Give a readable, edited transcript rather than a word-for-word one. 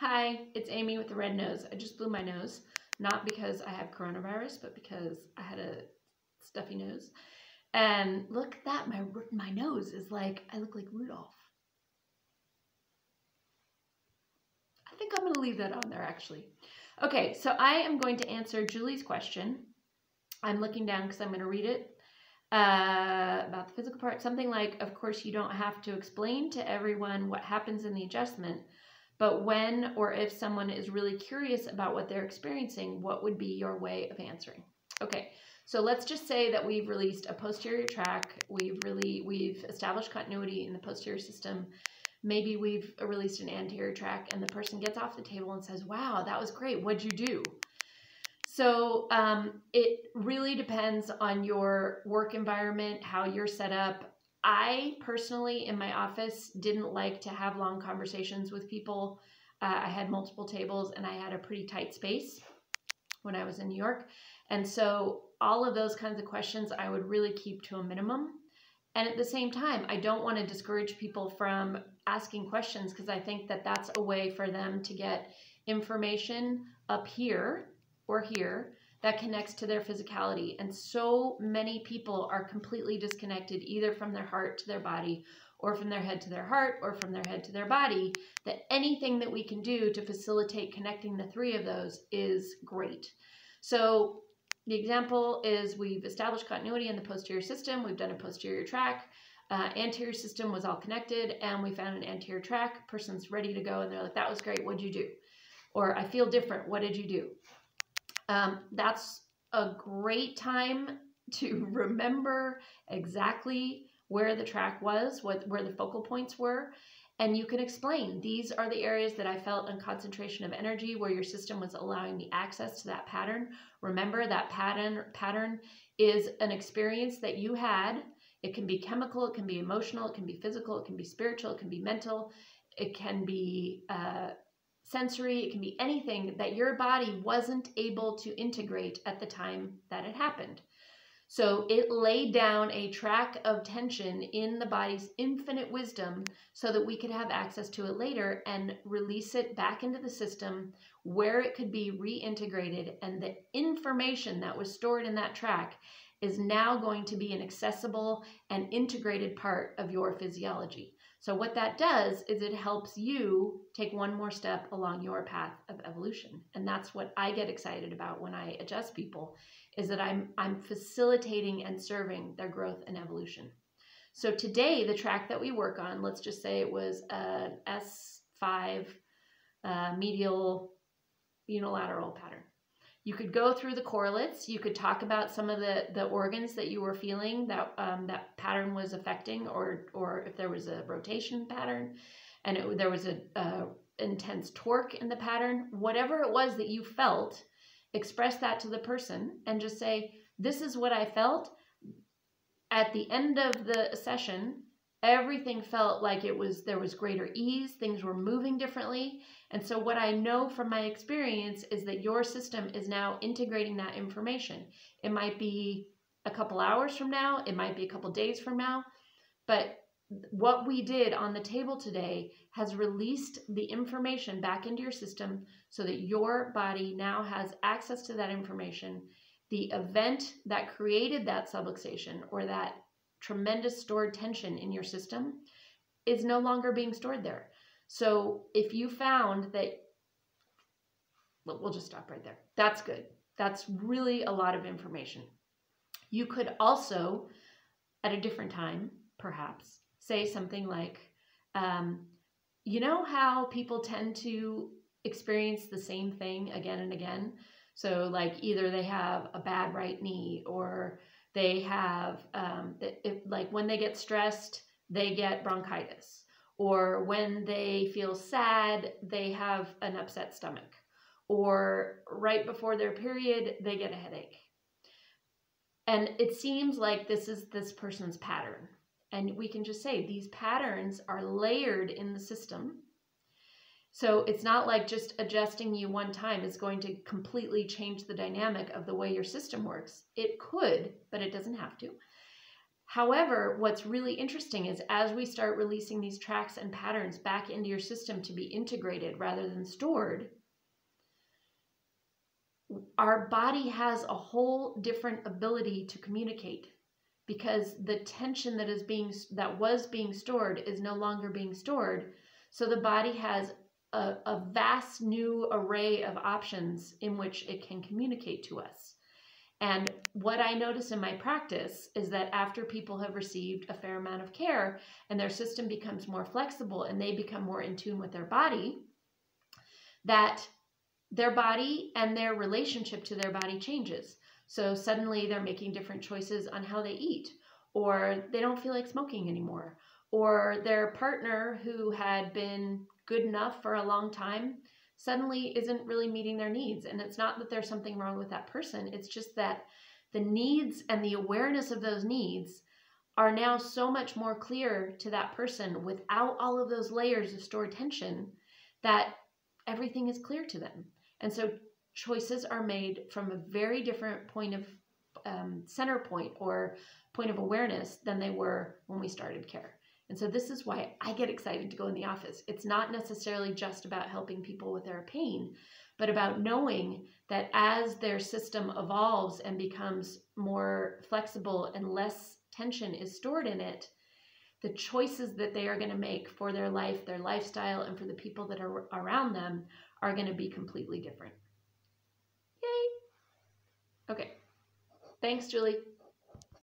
Hi, it's Amy with the red nose. I just blew my nose, not because I have coronavirus, but because I had a stuffy nose. And look at that, my nose is like, I look like Rudolph. I think I'm going to leave that on there, actually. Okay, so I am going to answer Julie's question. I'm looking down because I'm going to read it. About the physical part, something like, of course, you don't have to explain to everyone what happens in the adjustment, but when or if someone is really curious about what they're experiencing, what would be your way of answering? Okay, so let's just say that we've released a posterior track. We've established continuity in the posterior system. Maybe we've released an anterior track, and the person gets off the table and says, wow, that was great. What'd you do? So it really depends on your work environment, how you're set up. I personally, in my office, didn't like to have long conversations with people. I had multiple tables and I had a pretty tight space when I was in New York. And so all of those kinds of questions I would really keep to a minimum. And at the same time, I don't want to discourage people from asking questions because I think that that's a way for them to get information up here or here that connects to their physicality. And so many people are completely disconnected either from their heart to their body or from their head to their heart or from their head to their body, that anything that we can do to facilitate connecting the three of those is great. So the example is we've established continuity in the posterior system. We've done a posterior track. Anterior system was all connected and we found an anterior track. Person's ready to go and they're like, that was great. What'd you do? Or I feel different. What did you do? That's a great time to remember exactly where the track was, where the focal points were, and you can explain, these are the areas that I felt in concentration of energy where your system was allowing me access to that pattern. Remember that pattern is an experience that you had. It can be chemical, it can be emotional, it can be physical, it can be spiritual, it can be mental, it can be sensory, it can be anything that your body wasn't able to integrate at the time that it happened. So it laid down a track of tension in the body's infinite wisdom so that we could have access to it later and release it back into the system where it could be reintegrated, and the information that was stored in that track is now going to be an accessible and integrated part of your physiology. So what that does is it helps you take one more step along your path of evolution. And that's what I get excited about when I adjust people, is that I'm facilitating and serving their growth and evolution. So today, the track that we work on, let's just say it was an S5 medial unilateral pattern. You could go through the correlates. You could talk about some of the organs that you were feeling that that pattern was affecting, or if there was a rotation pattern and there was a intense torque in the pattern. Whatever it was that you felt, express that to the person and just say, this is what I felt. At the end of the session, everything felt like there was greater ease, things were moving differently. And so what I know from my experience is that your system is now integrating that information. It might be a couple hours from now, it might be a couple days from now, but what we did on the table today has released the information back into your system so that your body now has access to that information. The event that created that subluxation or that tremendous stored tension in your system is no longer being stored there. So if you found that, we'll just stop right there. That's good. That's really a lot of information. You could also, at a different time, perhaps, say something like, you know how people tend to experience the same thing again and again? So like either they have a bad right knee, or they have, like when they get stressed, they get bronchitis, or when they feel sad, they have an upset stomach, or right before their period, they get a headache. And it seems like this is this person's pattern. And we can just say these patterns are layered in the system. So it's not like just adjusting you one time is going to completely change the dynamic of the way your system works. It could, but it doesn't have to. However, what's really interesting is as we start releasing these tracks and patterns back into your system to be integrated rather than stored, our body has a whole different ability to communicate, because the tension that was being stored is no longer being stored. So the body has a vast new array of options in which it can communicate to us. And what I notice in my practice is that after people have received a fair amount of care and their system becomes more flexible and they become more in tune with their body, that their body and their relationship to their body changes. So suddenly they're making different choices on how they eat, or they don't feel like smoking anymore, or their partner who had been good enough for a long time suddenly isn't really meeting their needs. And it's not that there's something wrong with that person. It's just that the needs and the awareness of those needs are now so much more clear to that person without all of those layers of stored tension, that everything is clear to them. And so choices are made from a very different point of center point or point of awareness than they were when we started care. And so this is why I get excited to go in the office. It's not necessarily just about helping people with their pain, but about knowing that as their system evolves and becomes more flexible and less tension is stored in it, the choices that they are going to make for their life, their lifestyle, and for the people that are around them are going to be completely different. Yay! Okay. Thanks, Julie.